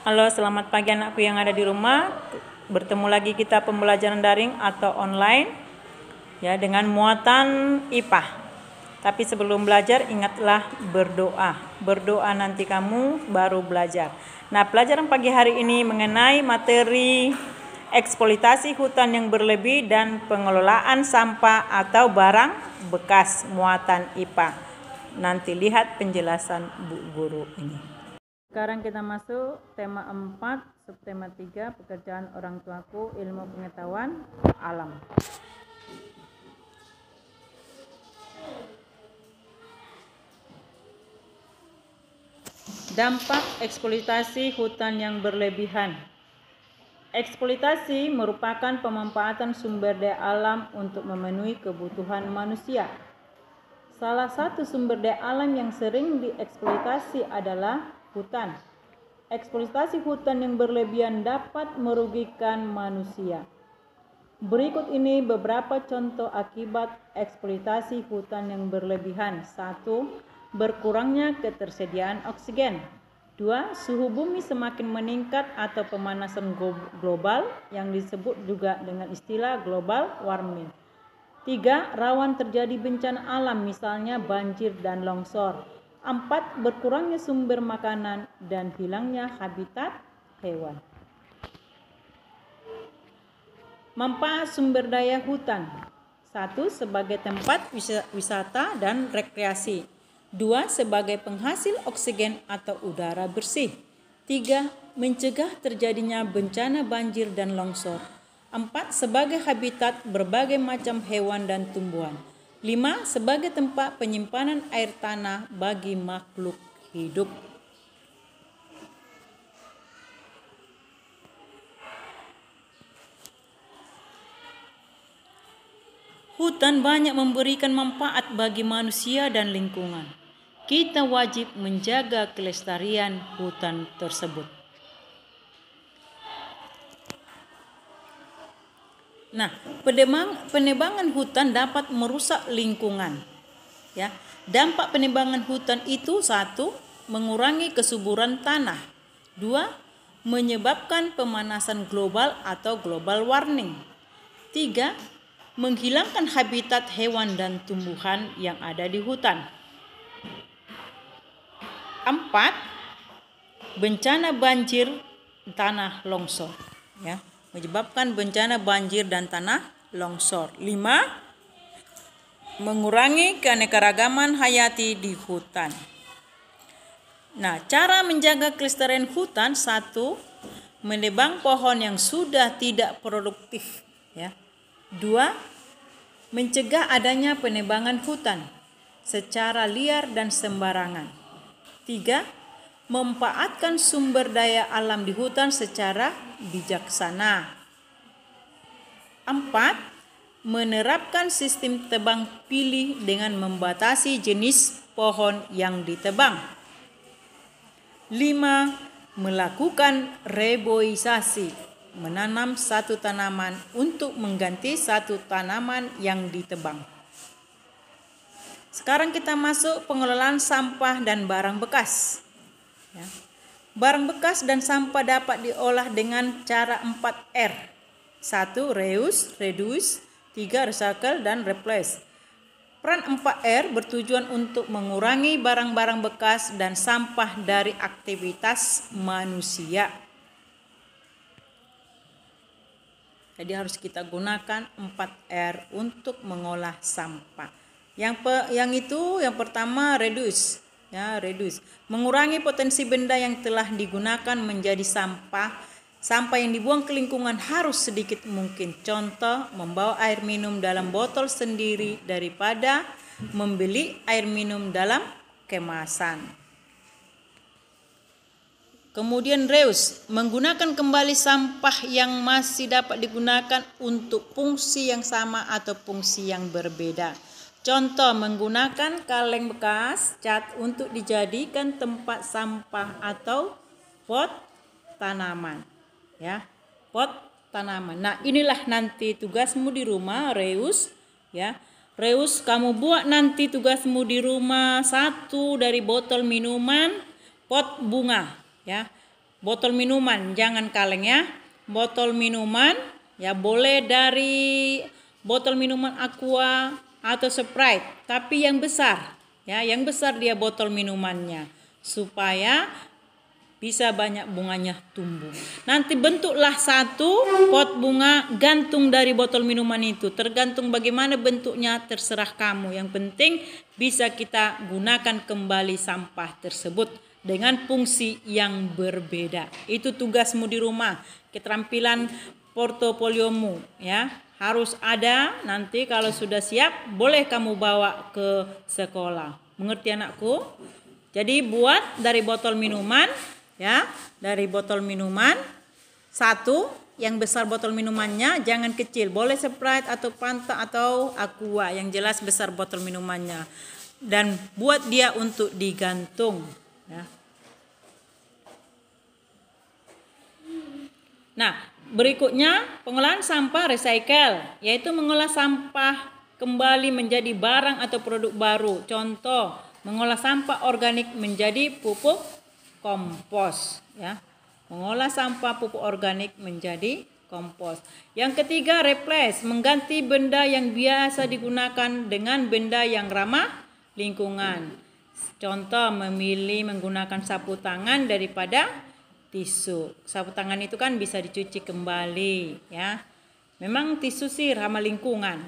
Halo, selamat pagi anakku yang ada di rumah. Bertemu lagi kita pembelajaran daring atau online ya dengan muatan IPA. Tapi sebelum belajar ingatlah berdoa. Berdoa nanti kamu baru belajar. Nah, pelajaran pagi hari ini mengenai materi eksploitasi hutan yang berlebih dan pengelolaan sampah atau barang bekas muatan IPA. Nanti lihat penjelasan Bu Guru ini. Sekarang kita masuk tema 4, subtema 3, pekerjaan orang tuaku, ilmu pengetahuan alam. Dampak eksploitasi hutan yang berlebihan. Eksploitasi merupakan pemanfaatan sumber daya alam untuk memenuhi kebutuhan manusia. Salah satu sumber daya alam yang sering dieksploitasi adalah hutan. Eksploitasi hutan yang berlebihan dapat merugikan manusia. Berikut ini beberapa contoh akibat eksploitasi hutan yang berlebihan. 1. Berkurangnya ketersediaan oksigen. 2. Suhu bumi semakin meningkat atau pemanasan global yang disebut juga dengan istilah global warming. 3. Rawan terjadi bencana alam misalnya banjir dan longsor. 4. Berkurangnya sumber makanan dan hilangnya habitat hewan. Manfaat sumber daya hutan. 1. Sebagai tempat wisata dan rekreasi. 2. Sebagai penghasil oksigen atau udara bersih. 3. Mencegah terjadinya bencana banjir dan longsor. 4. Sebagai habitat berbagai macam hewan dan tumbuhan. 5. Sebagai tempat penyimpanan air tanah bagi makhluk hidup. Hutan banyak memberikan manfaat bagi manusia dan lingkungan. Kita wajib menjaga kelestarian hutan tersebut. Nah, penebangan hutan dapat merusak lingkungan. Ya, dampak penebangan hutan itu 1. Mengurangi kesuburan tanah. 2. Menyebabkan pemanasan global atau global warming. 3. Menghilangkan habitat hewan dan tumbuhan yang ada di hutan. 4. Bencana banjir tanah longsor. Ya. Menyebabkan bencana banjir dan tanah longsor. 5. Mengurangi keanekaragaman hayati di hutan. Nah, cara menjaga kelestarian hutan. 1. Menebang pohon yang sudah tidak produktif. Ya. 2. Mencegah adanya penebangan hutan secara liar dan sembarangan. 3. Memanfaatkan sumber daya alam di hutan secara bijaksana. 4. Menerapkan sistem tebang pilih dengan membatasi jenis pohon yang ditebang. 5. Melakukan reboisasi, menanam satu tanaman untuk mengganti satu tanaman yang ditebang. Sekarang kita masuk pengelolaan sampah dan barang bekas. Ya. Barang bekas dan sampah dapat diolah dengan cara 4R. 1. Reuse, reduce. 3. Recycle dan replace. Peran 4R bertujuan untuk mengurangi barang-barang bekas dan sampah dari aktivitas manusia. Jadi harus kita gunakan 4R untuk mengolah sampah. Yang pertama reduce. Ya, reduce. Mengurangi potensi benda yang telah digunakan menjadi sampah. Sampah yang dibuang ke lingkungan harus sedikit mungkin. Contoh, membawa air minum dalam botol sendiri daripada membeli air minum dalam kemasan. Kemudian reuse, menggunakan kembali sampah yang masih dapat digunakan untuk fungsi yang sama atau fungsi yang berbeda. Contoh, menggunakan kaleng bekas cat untuk dijadikan tempat sampah atau pot tanaman. Ya, pot tanaman. Nah, inilah nanti tugasmu di rumah, reuse. Ya, reuse kamu buat nanti tugasmu di rumah 1 dari botol minuman, pot bunga. Ya, botol minuman, jangan kaleng ya. Botol minuman ya boleh dari botol minuman Aqua atau Sprite, tapi yang besar ya, yang besar dia botol minumannya supaya bisa banyak bunganya tumbuh. Nanti bentuklah satu pot bunga gantung dari botol minuman itu. Tergantung bagaimana bentuknya terserah kamu. Yang penting bisa kita gunakan kembali sampah tersebut dengan fungsi yang berbeda. Itu tugasmu di rumah. Keterampilan portofoliomu ya. Harus ada, nanti kalau sudah siap boleh kamu bawa ke sekolah. Mengerti anakku? Jadi buat dari botol minuman ya, dari botol minuman satu, yang besar botol minumannya, jangan kecil, boleh Sprite atau Fanta atau Aqua, yang jelas besar botol minumannya, dan buat dia untuk digantung ya. Nah, berikutnya pengolahan sampah recycle, yaitu mengolah sampah kembali menjadi barang atau produk baru. Contoh, mengolah sampah organik menjadi pupuk kompos ya. Mengolah sampah pupuk organik menjadi kompos. Yang ketiga, replace, mengganti benda yang biasa digunakan dengan benda yang ramah lingkungan. Contoh, memilih menggunakan sapu tangan daripada tisu. Sapu tangan itu kan bisa dicuci kembali ya. Memang tisu sih ramah lingkungan,